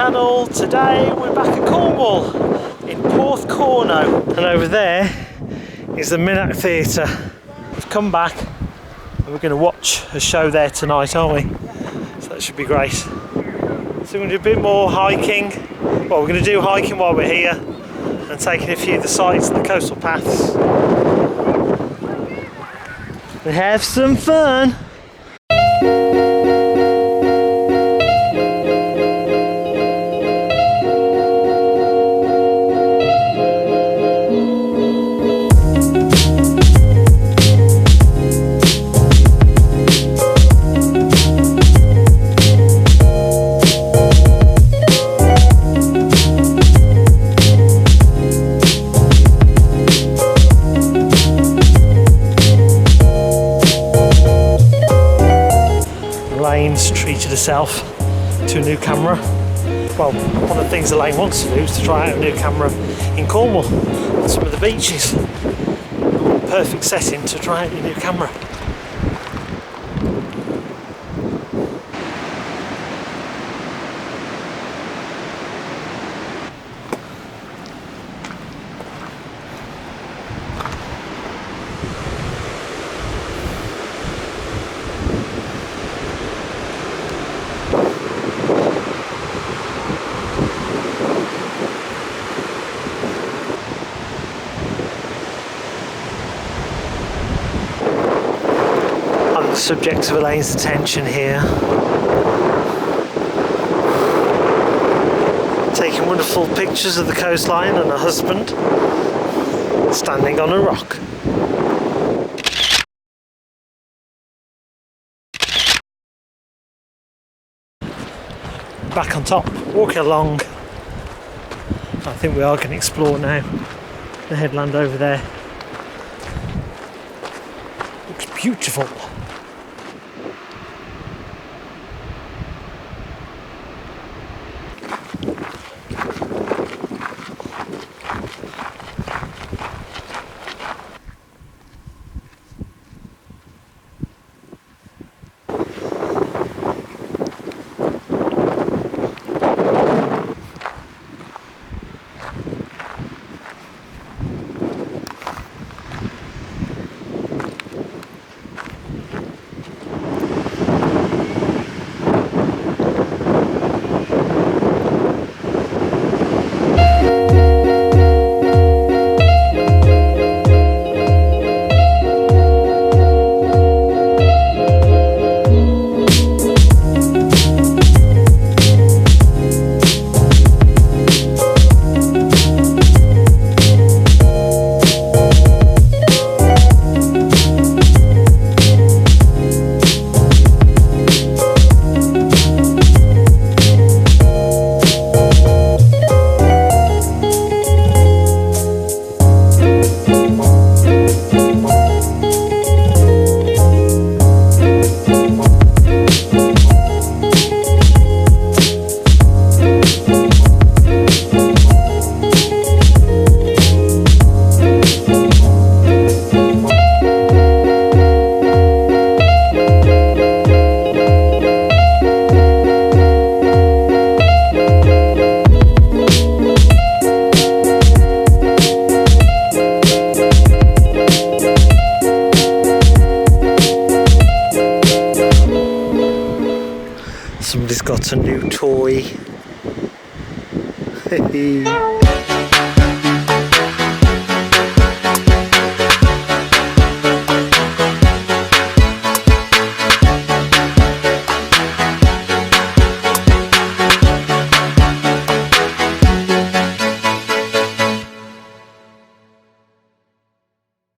channel. Today we're back at Cornwall in Porthcurno, and over there is the Minack Theatre. We've come back and we're going to watch a show there tonight, aren't we? So that should be great. So we're going to do a bit more hiking. Well, we're going to do hiking while we're here and taking a few of the sights and the coastal paths and have some fun. Elaine's treated herself to a new camera. Well, one of the things Elaine wants to do is to try out a new camera in Cornwall on some of the beaches. Perfect setting to try out your new camera. Subject of Elaine's attention here. Taking wonderful pictures of the coastline and her husband standing on a rock. Back on top, walking along. I think we are going to explore now. The headland over there looks beautiful. Somebody's got a new toy.